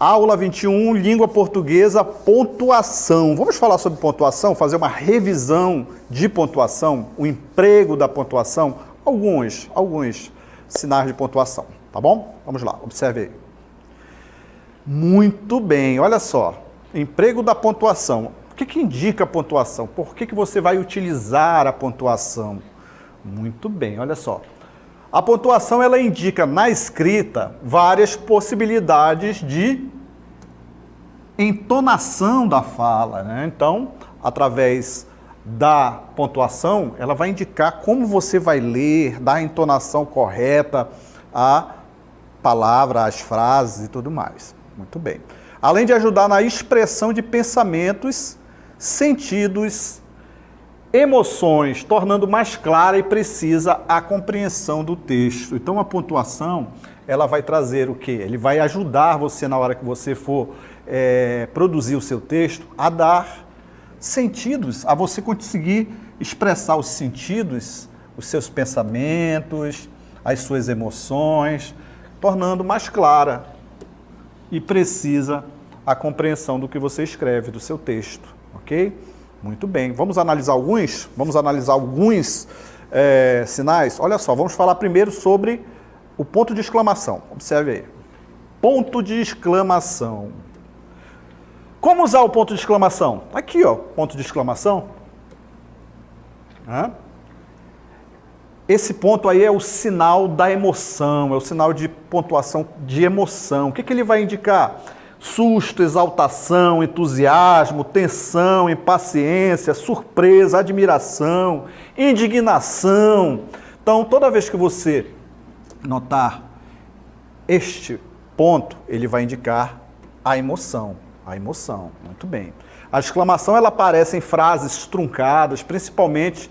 Aula 21, língua portuguesa, pontuação. Vamos falar sobre pontuação, fazer uma revisão de pontuação, o emprego da pontuação, alguns sinais de pontuação, tá bom? Vamos lá, observe aí. Muito bem, olha só, emprego da pontuação. O que indica a pontuação? Por que você vai utilizar a pontuação? Muito bem, olha só. A pontuação, ela indica na escrita várias possibilidades de entonação da fala, né? Então, através da pontuação, ela vai indicar como você vai ler, dar a entonação correta à palavra, às frases e tudo mais. Muito bem. Além de ajudar na expressão de pensamentos, sentidos, emoções, tornando mais clara e precisa a compreensão do texto. Então, a pontuação, ela vai trazer o quê? Ele vai ajudar você, na hora que você for produzir o seu texto, a dar sentidos, a você conseguir expressar os sentidos, os seus pensamentos, as suas emoções, tornando mais clara e precisa a compreensão do que você escreve, do seu texto, ok? Muito bem, vamos analisar alguns? Vamos analisar alguns sinais? Olha só, vamos falar primeiro sobre o ponto de exclamação. Observe aí. Ponto de exclamação. Como usar o ponto de exclamação? Aqui, ó, ponto de exclamação. Esse ponto aí é o sinal da emoção, é o sinal de pontuação de emoção. O que ele vai indicar? Susto, exaltação, entusiasmo, tensão, impaciência, surpresa, admiração, indignação. Então, toda vez que você notar este ponto, ele vai indicar a emoção. A emoção, muito bem. A exclamação, ela aparece em frases truncadas, principalmente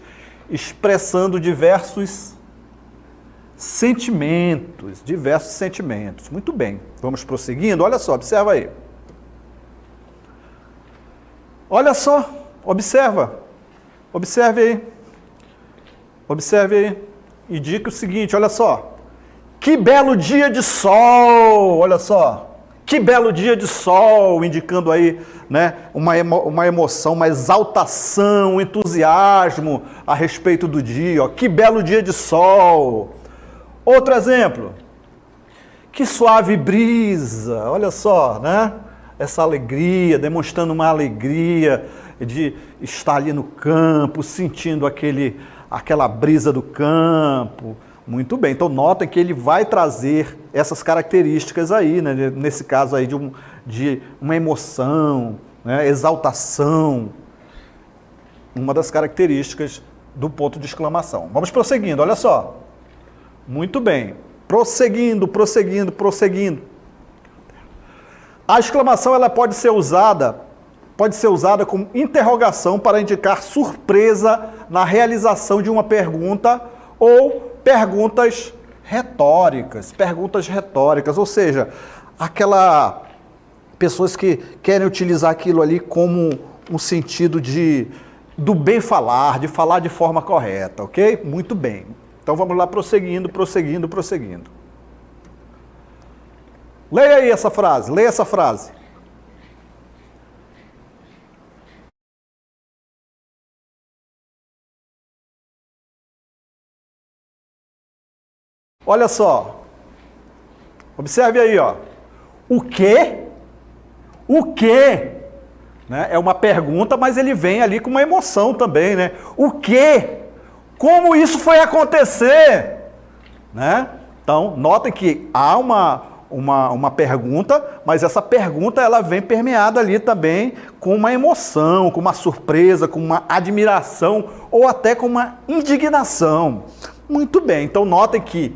expressando diversos sentimentos. Muito bem, vamos prosseguindo. Olha só, observa aí. Olha só, observe aí. Observe aí. E diga o seguinte, olha só. Que belo dia de sol, olha só. Que belo dia de sol, indicando aí, né, uma emoção, uma exaltação, um entusiasmo a respeito do dia. Ó. Que belo dia de sol. Outro exemplo, que suave brisa, olha só, né? Essa alegria, demonstrando uma alegria de estar ali no campo, sentindo aquela brisa do campo. Muito bem, então notem que ele vai trazer essas características aí, né? Nesse caso aí de uma emoção, né? Exaltação, uma das características do ponto de exclamação. Vamos prosseguindo, olha só. Muito bem. Prosseguindo. A exclamação, ela pode ser usada como interrogação para indicar surpresa na realização de uma pergunta ou perguntas retóricas, ou seja, pessoas que querem utilizar aquilo ali como um sentido do bem falar, de falar de forma correta, ok? Muito bem. Então vamos lá, prosseguindo. Leia aí essa frase, Olha só. Observe aí, ó. O quê? Né? É uma pergunta, mas ele vem ali com uma emoção também, né? O quê? Como isso foi acontecer? Né? Então, notem que há uma pergunta, mas essa pergunta ela vem permeada ali também com uma emoção, com uma surpresa, com uma admiração ou até com uma indignação. Muito bem, então notem que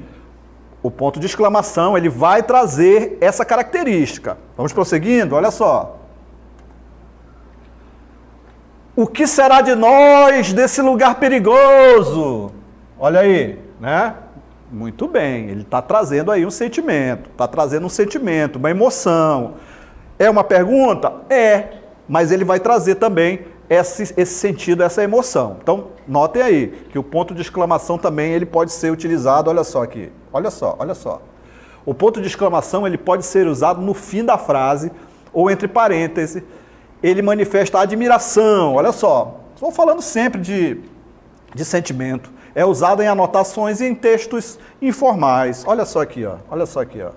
o ponto de exclamação ele vai trazer essa característica. Vamos prosseguindo? Olha só. O que será de nós desse lugar perigoso? Olha aí, né? Muito bem, ele está trazendo aí um sentimento, uma emoção. É uma pergunta? É, mas ele vai trazer também esse sentido, essa emoção. Então, notem aí que o ponto de exclamação também ele pode ser utilizado, olha só aqui, olha só. O ponto de exclamação ele pode ser usado no fim da frase ou entre parênteses. Ele manifesta admiração. Olha só, estou falando sempre de sentimento. É usado em anotações e em textos informais. Olha só aqui, ó. Olha só aqui, ó.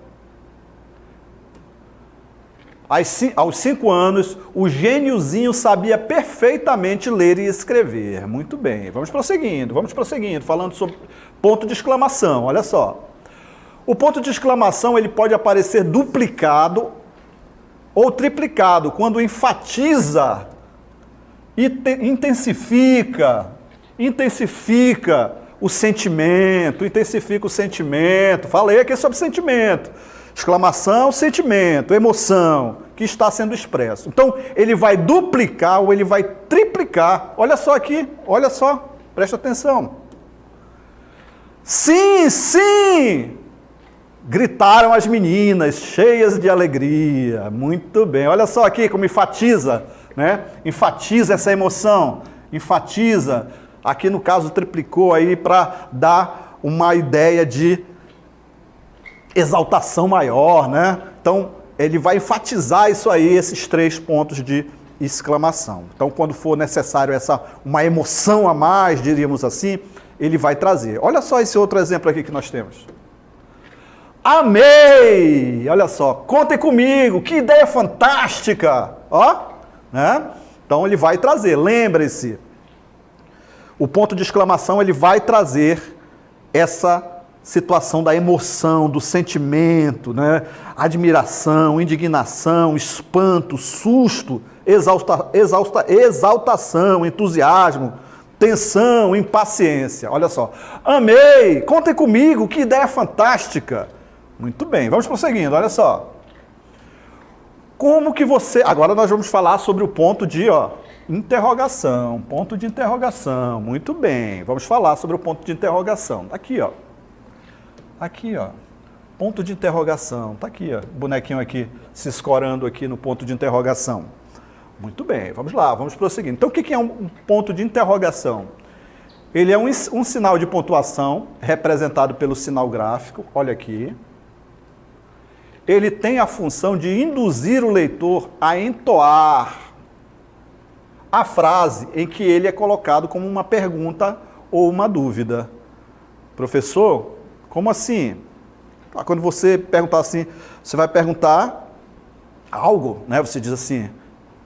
Aos 5 anos, o gêniozinho sabia perfeitamente ler e escrever. Muito bem, vamos prosseguindo, falando sobre ponto de exclamação, olha só. O ponto de exclamação ele pode aparecer duplicado ou triplicado, quando enfatiza, intensifica o sentimento, Falei aqui sobre sentimento. Exclamação, sentimento, emoção, que está sendo expresso. Então, ele vai duplicar ou ele vai triplicar. Olha só aqui, olha só, presta atenção. Sim, sim! Gritaram as meninas, cheias de alegria. Muito bem, olha só aqui como enfatiza, né? Enfatiza essa emoção, enfatiza. Aqui no caso triplicou aí para dar uma ideia de exaltação maior, né? Então, ele vai enfatizar isso aí, esses 3 pontos de exclamação. Então, quando for necessário uma emoção a mais, diríamos assim, ele vai trazer. Olha só esse outro exemplo aqui que nós temos. Amei! Olha só, contem comigo, que ideia fantástica! Ó, né? Então, ele vai trazer, lembre-se, o ponto de exclamação, ele vai trazer essa situação da emoção, do sentimento, né? Admiração, indignação, espanto, susto, exaltação, entusiasmo, tensão, impaciência. Olha só. Amei! Contem comigo, que ideia fantástica! Muito bem, vamos prosseguindo, olha só. Como que você... Agora nós vamos falar sobre o ponto de interrogação. Ponto de interrogação. Muito bem, vamos falar sobre o ponto de interrogação. Aqui, ó. Aqui, ó, ponto de interrogação. Tá aqui, ó, o bonequinho aqui se escorando aqui no ponto de interrogação. Muito bem, vamos lá, vamos prosseguir. Então, o que é um ponto de interrogação? Ele é um sinal de pontuação representado pelo sinal gráfico. Olha aqui. Ele tem a função de induzir o leitor a entoar a frase em que ele é colocado como uma pergunta ou uma dúvida. Professor, como assim? Quando você perguntar assim, você vai perguntar algo, né? Você diz assim,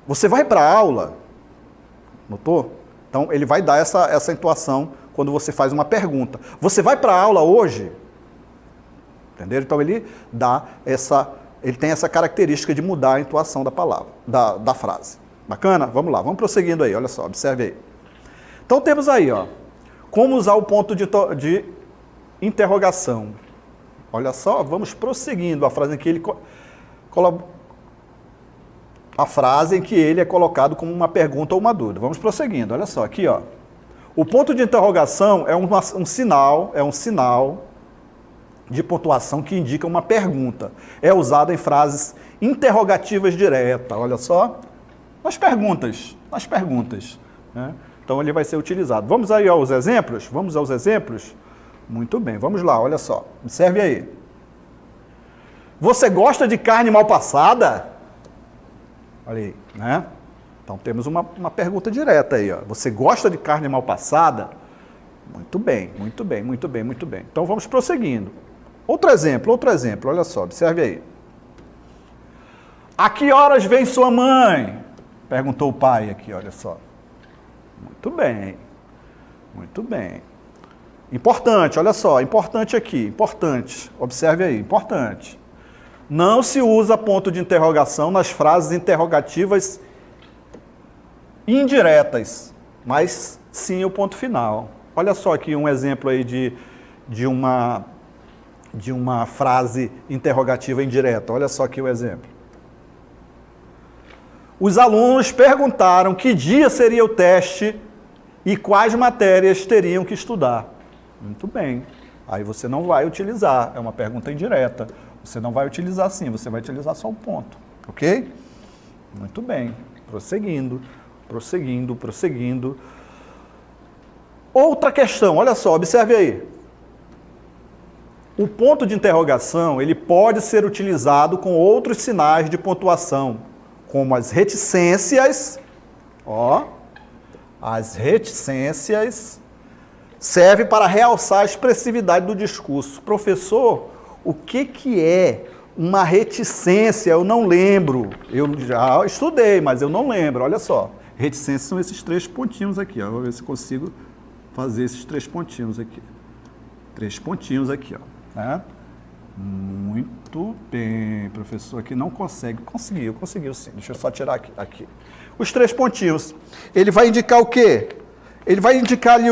você vai para a aula? Notou? Então, ele vai dar essa entoação quando você faz uma pergunta. Você vai para a aula hoje? Entenderam? Então, ele tem essa característica de mudar a entoação da palavra, da frase. Bacana? Vamos lá, vamos prosseguindo aí, olha só, observe aí. Então, temos aí, ó, como usar o ponto de interrogação. Olha só, vamos prosseguindo a frase em que ele é colocado como uma pergunta ou uma dúvida. Vamos prosseguindo, olha só, aqui, ó. O ponto de interrogação é um sinal de pontuação que indica uma pergunta. É usado em frases interrogativas diretas, olha só, nas perguntas, né? Então ele vai ser utilizado. Vamos aí aos exemplos? Vamos aos exemplos? Muito bem, vamos lá, olha só, observe aí. Você gosta de carne mal passada? Olha aí, né? Então temos uma pergunta direta aí, ó. Você gosta de carne mal passada? Muito bem, muito bem, muito bem, muito bem. Então vamos prosseguindo. Outro exemplo, olha só, observe aí. A que horas vem sua mãe? Perguntou o pai aqui, olha só. Muito bem, muito bem. Importante, olha só, importante aqui, importante, observe aí, importante. Não se usa ponto de interrogação nas frases interrogativas indiretas, mas sim o ponto final. Olha só aqui um exemplo aí de uma frase interrogativa indireta, olha só aqui o exemplo. Os alunos perguntaram que dia seria o teste e quais matérias teriam que estudar. Muito bem. Aí você não vai utilizar, é uma pergunta indireta. Você não vai utilizar assim, você vai utilizar só o ponto, ok? Muito bem. Prosseguindo, prosseguindo, prosseguindo. Outra questão, olha só, observe aí. O ponto de interrogação, ele pode ser utilizado com outros sinais de pontuação, como as reticências, ó, as reticências serve para realçar a expressividade do discurso. Professor, o que é uma reticência? Eu não lembro. Eu já estudei, mas eu não lembro. Olha só, reticências são esses 3 pontinhos aqui, ó. Vou ver se consigo fazer esses 3 pontinhos aqui. 3 pontinhos aqui, ó. Né? Muito bem, professor, aqui não consegue. Conseguiu sim. Deixa eu só tirar aqui. Os 3 pontinhos. Ele vai indicar o quê? Ele vai indicar ali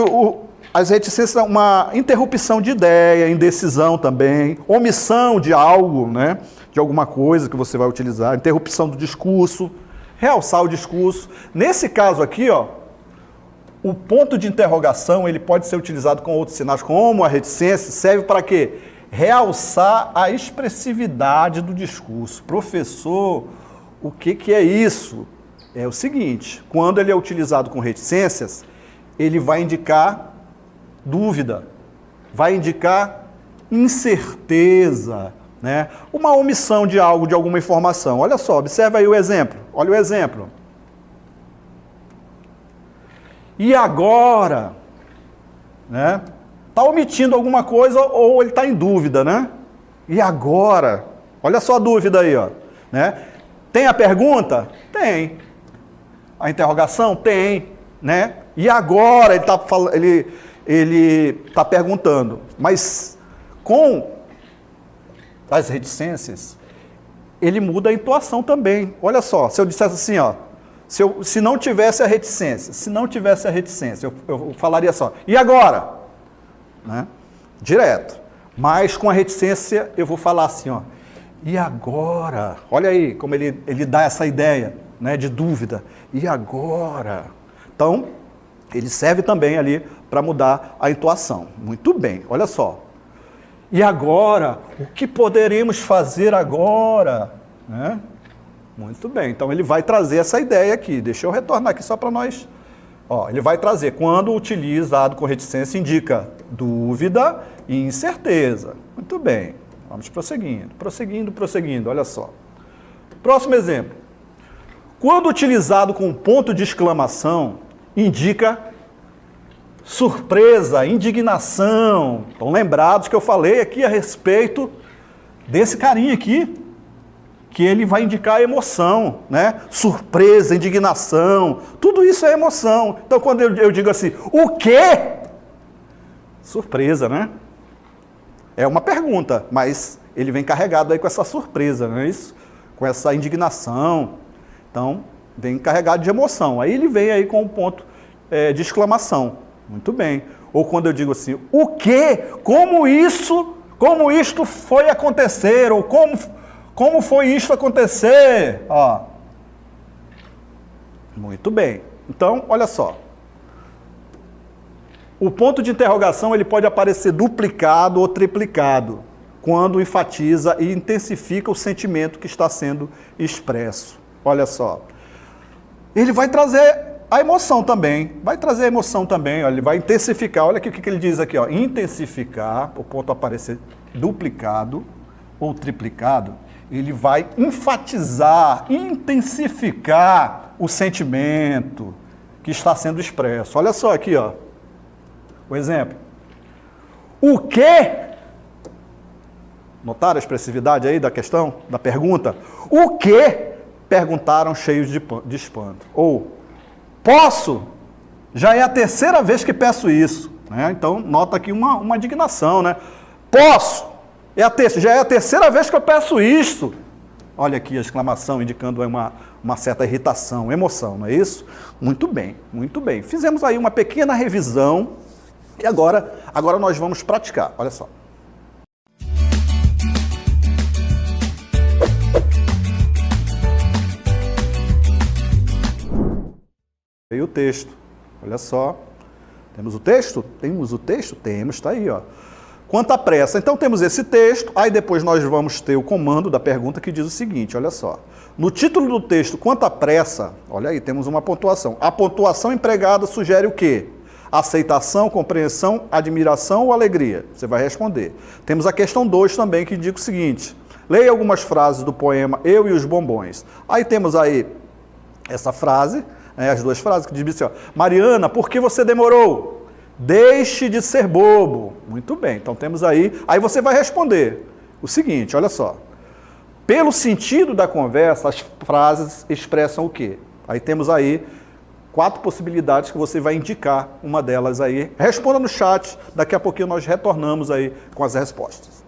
as reticências, uma interrupção de ideia, indecisão também, omissão de algo, né? De alguma coisa que você vai utilizar, interrupção do discurso, realçar o discurso. Nesse caso aqui, ó, o ponto de interrogação, ele pode ser utilizado com outros sinais, como a reticência, serve para quê? Realçar a expressividade do discurso. Professor, o que é isso? É o seguinte, quando ele é utilizado com reticências, ele vai indicar dúvida, vai indicar incerteza, né? Uma omissão de algo, de alguma informação. Olha só, observa aí o exemplo. Olha o exemplo. E agora, né? Está omitindo alguma coisa ou ele está em dúvida, né? E agora? Olha só a dúvida aí, ó. Né? Tem a pergunta? Tem. A interrogação? Tem. Né? E agora ele está perguntando. Mas com as reticências, ele muda a entoação também. Olha só, se eu dissesse assim, ó. Se não tivesse a reticência, eu falaria só, e agora? Né? Direto. Mas com a reticência eu vou falar assim, ó, e agora? Olha aí como ele dá essa ideia, né, de dúvida. E agora? Então, ele serve também ali para mudar a entoação. Muito bem, olha só. E agora? O que poderemos fazer agora? Né? Muito bem, então ele vai trazer essa ideia aqui. Deixa eu retornar aqui só para nós. Ó, ele vai trazer, quando utilizado com reticência, indica dúvida e incerteza. Muito bem, vamos prosseguindo, olha só. Próximo exemplo. Quando utilizado com ponto de exclamação, indica surpresa, indignação. Estão lembrados que eu falei aqui a respeito desse carinha aqui, que ele vai indicar emoção, né? Surpresa, indignação, tudo isso é emoção. Então, quando eu digo assim, o quê? Surpresa, né? É uma pergunta, mas ele vem carregado aí com essa surpresa, não é isso? Com essa indignação. Então, vem carregado de emoção. Aí ele vem aí com um ponto de exclamação. Muito bem. Ou quando eu digo assim, o quê? Como isto foi acontecer? Ou como foi isto acontecer? Ó. Muito bem. Então, olha só. O ponto de interrogação ele pode aparecer duplicado ou triplicado, quando enfatiza e intensifica o sentimento que está sendo expresso. Olha só. Ele vai trazer a emoção também. Olha, ele vai intensificar. Olha aqui o que ele diz aqui, ó. Intensificar, o ponto aparecer duplicado ou triplicado. Ele vai enfatizar, intensificar o sentimento que está sendo expresso. Olha só aqui, ó, o exemplo. O quê? Notaram a expressividade aí da questão, da pergunta? O quê? Perguntaram cheios de espanto. Ou, posso? Já é a 3ª vez que peço isso. Né? Então, nota aqui uma indignação, né? Posso? Já é a 3ª vez que eu peço isso. Olha aqui a exclamação, indicando uma certa irritação, emoção, não é isso? Muito bem, muito bem. Fizemos aí uma pequena revisão e agora nós vamos praticar. Olha só. Veio o texto. Olha só. Temos o texto? Temos, está aí, ó. Quanto à pressa, então temos esse texto, aí depois nós vamos ter o comando da pergunta que diz o seguinte, olha só. No título do texto, quanto à pressa, olha aí, temos uma pontuação. A pontuação empregada sugere o quê? Aceitação, compreensão, admiração ou alegria? Você vai responder. Temos a questão 2 também, que diz o seguinte: leia algumas frases do poema Eu e os Bombons. Aí temos aí essa frase, as duas frases, que diz assim, ó, Mariana, por que você demorou? Deixe de ser bobo. Muito bem, então temos aí você vai responder o seguinte, olha só. Pelo sentido da conversa, as frases expressam o quê? Aí temos aí 4 possibilidades que você vai indicar uma delas aí. Responda no chat, daqui a pouquinho nós retornamos aí com as respostas.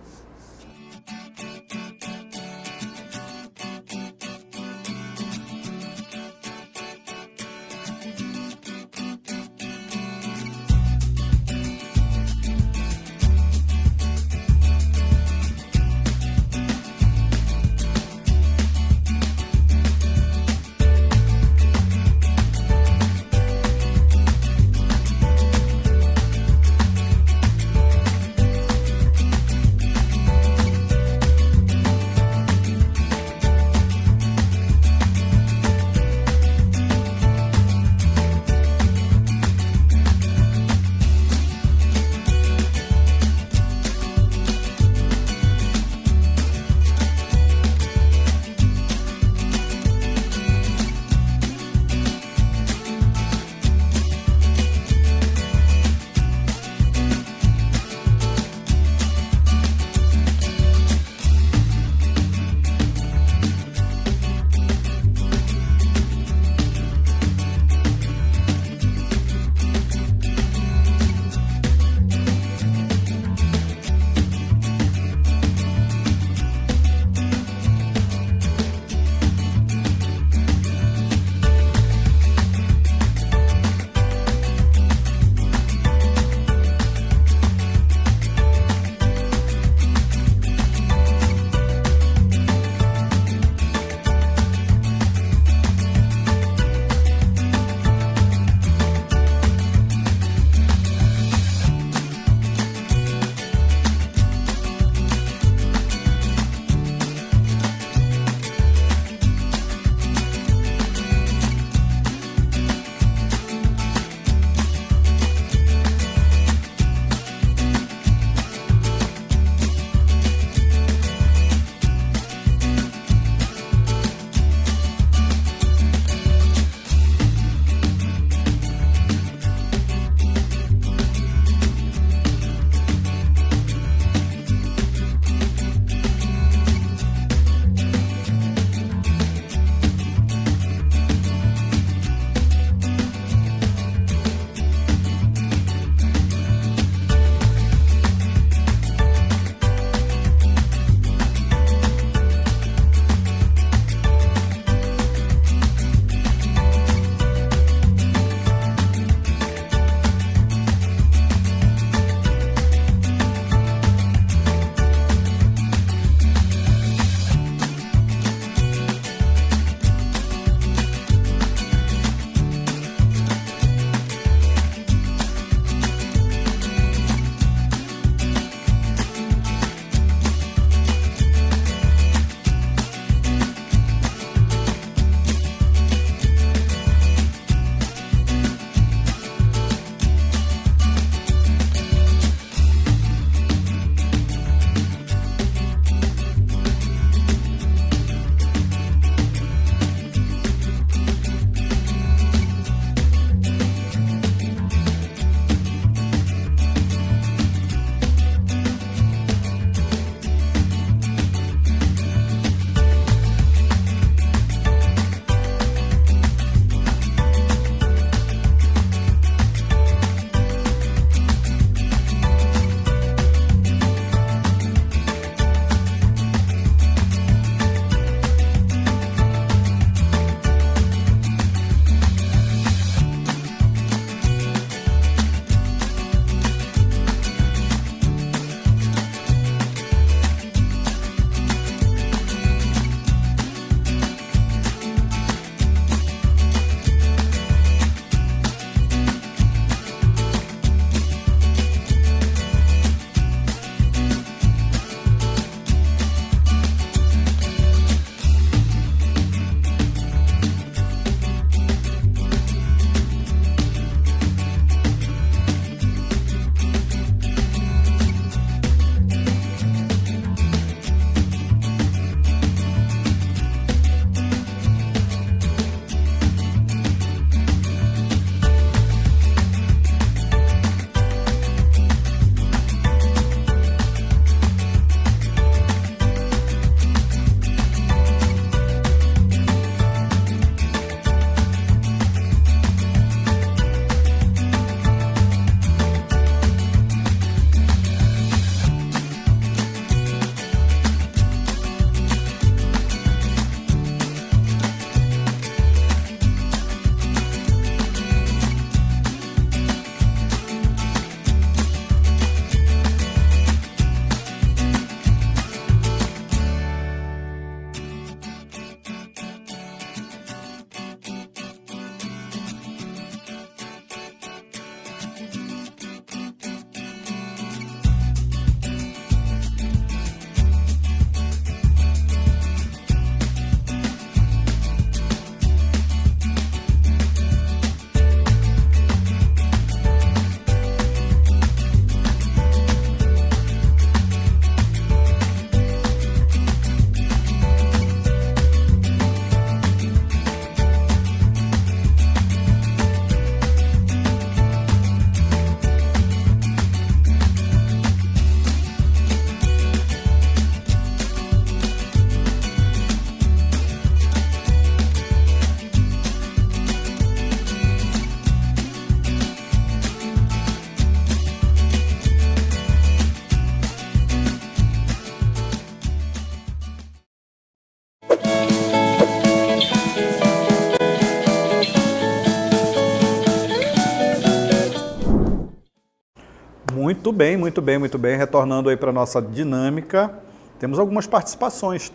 Muito bem, muito bem, muito bem. Retornando aí para a nossa dinâmica, temos algumas participações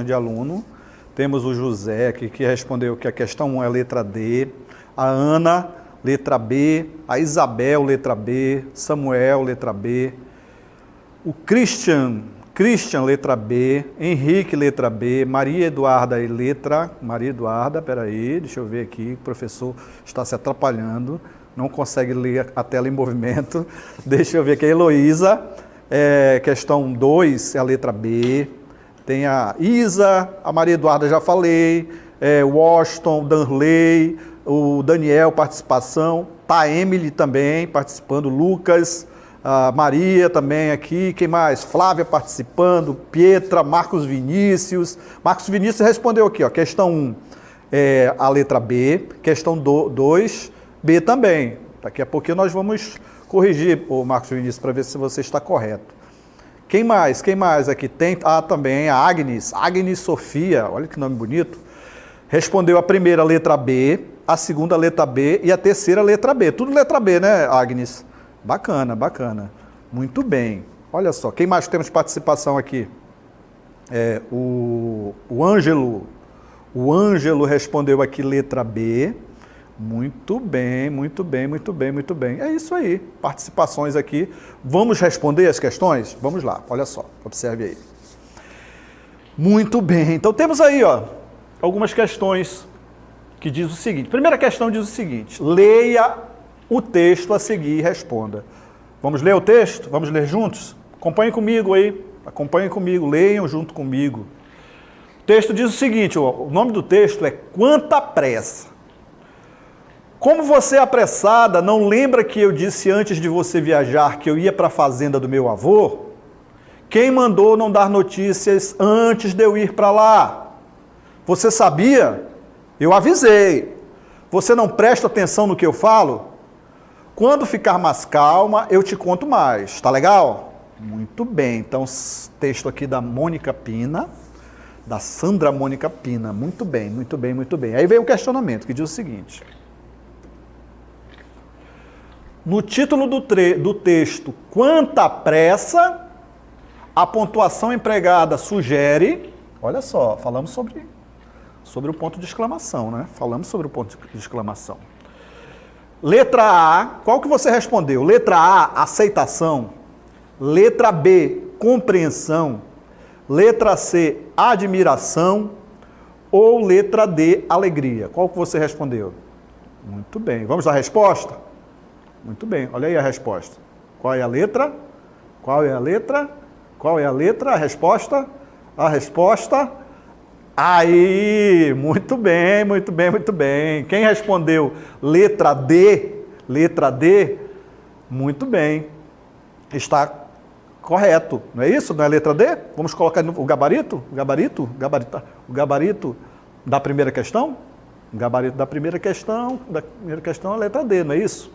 de aluno. Temos o José aqui, que respondeu que a questão 1 é a letra D, a Ana, letra B, a Isabel, letra B, Samuel, letra B, o Christian, letra B, Henrique, letra B, Maria Eduarda, peraí, deixa eu ver aqui, o professor está se atrapalhando, não consegue ler a tela em movimento, deixa eu ver aqui, a Heloísa, questão 2 é a letra B, tem a Isa, a Maria Eduarda já falei, Washington, Danley, o Daniel, participação, tá Emily também participando, Lucas, a Maria também aqui, quem mais? Flávia participando, Pietra, Marcos Vinícius respondeu aqui, ó, questão 1 é a letra B, questão 2, B também. Daqui a pouquinho nós vamos corrigir, o Marcos Vinícius, para ver se você está correto. Quem mais? Quem mais aqui? Tem também a Agnes Sofia, olha que nome bonito, respondeu a primeira letra B, a segunda letra B e a terceira letra B. Tudo letra B, né, Agnes? Bacana, bacana. Muito bem. Olha só, quem mais temos participação aqui? O Ângelo. O Ângelo respondeu aqui letra B. Muito bem, muito bem, muito bem, muito bem. É isso aí, participações aqui. Vamos responder as questões? Vamos lá, olha só, observe aí. Muito bem, então temos aí, ó, algumas questões que diz o seguinte. Primeira questão diz o seguinte, leia o texto a seguir e responda. Vamos ler o texto? Vamos ler juntos? Acompanhem comigo aí, acompanhem comigo, leiam junto comigo. O texto diz o seguinte, ó, o nome do texto é Quanta Pressa. Como você é apressada, não lembra que eu disse antes de você viajar que eu ia para a fazenda do meu avô? Quem mandou não dar notícias antes de eu ir para lá? Você sabia? Eu avisei. Você não presta atenção no que eu falo? Quando ficar mais calma, eu te conto mais. Tá legal? Muito bem. Então, texto aqui da Mônica Pina, da Sandra Mônica Pina. Muito bem, muito bem, muito bem. Aí vem o questionamento que diz o seguinte. No título do texto, quanta pressa, a pontuação empregada sugere, olha só, falamos sobre o ponto de exclamação, né? Falamos sobre o ponto de exclamação. Letra A, qual que você respondeu? Letra A, aceitação. Letra B, compreensão. Letra C, admiração. Ou letra D, alegria. Qual que você respondeu? Muito bem. Vamos à resposta? Muito bem, olha aí a resposta. Qual é a letra? Qual é a letra? Qual é a letra? A resposta? A resposta? Aí, muito bem, muito bem, muito bem. Quem respondeu letra D? Letra D? Muito bem. Está correto, não é isso? Não é letra D? Vamos colocar o gabarito? O gabarito da primeira questão? O gabarito da primeira questão é a letra D, não é isso?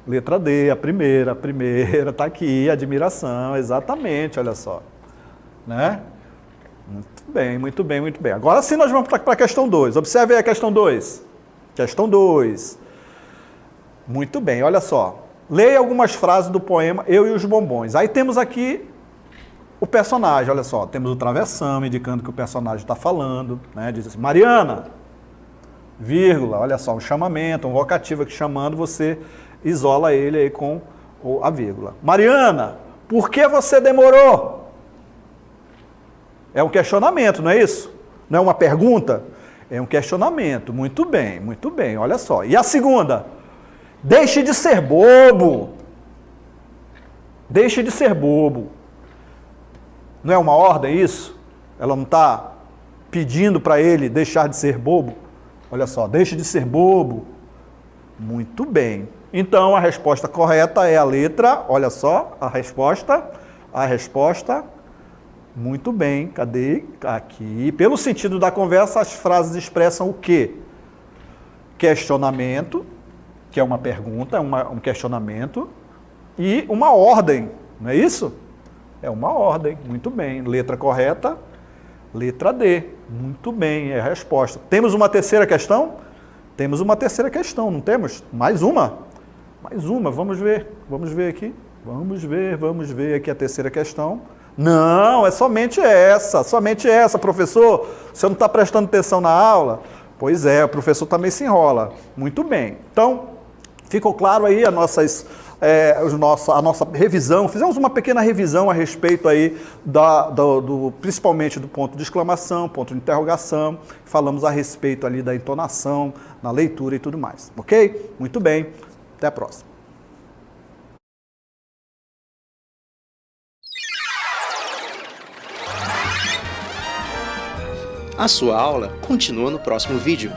Letra D, a primeira, está aqui, admiração, exatamente, olha só. Né? Muito bem, muito bem, muito bem. Agora sim nós vamos para a questão 2. Observe aí a questão 2. Questão 2. Muito bem, olha só. Leia algumas frases do poema Eu e os Bombons. Aí temos aqui o personagem, olha só. Temos o travessão, indicando que o personagem está falando. Né? Diz assim, Mariana, vírgula, olha só, um chamamento, um vocativo aqui chamando, você isola ele aí com a vírgula. Mariana, por que você demorou? É um questionamento, não é isso? Não é uma pergunta? É um questionamento. Muito bem, olha só. E a segunda? Deixe de ser bobo. Deixe de ser bobo. Não é uma ordem isso? Ela não está pedindo para ele deixar de ser bobo? Olha só, deixe de ser bobo. Muito bem. Então, a resposta correta é a letra, olha só, a resposta, muito bem, cadê? Aqui. Pelo sentido da conversa, as frases expressam o quê? Questionamento, que é uma pergunta, um questionamento, e uma ordem, não é isso? É uma ordem, muito bem. Letra correta, letra D, muito bem, é a resposta. Temos uma terceira questão? Temos uma terceira questão, não temos? Mais uma? Mais uma, vamos ver aqui. Vamos ver aqui a terceira questão. Não, é somente essa, professor. Você não está prestando atenção na aula? Pois é, o professor também se enrola. Muito bem. Então, ficou claro aí a nossa revisão. Fizemos uma pequena revisão a respeito aí principalmente do ponto de exclamação, ponto de interrogação. Falamos a respeito ali da entonação, na leitura e tudo mais. Ok? Muito bem. Até a próxima. A sua aula continua no próximo vídeo.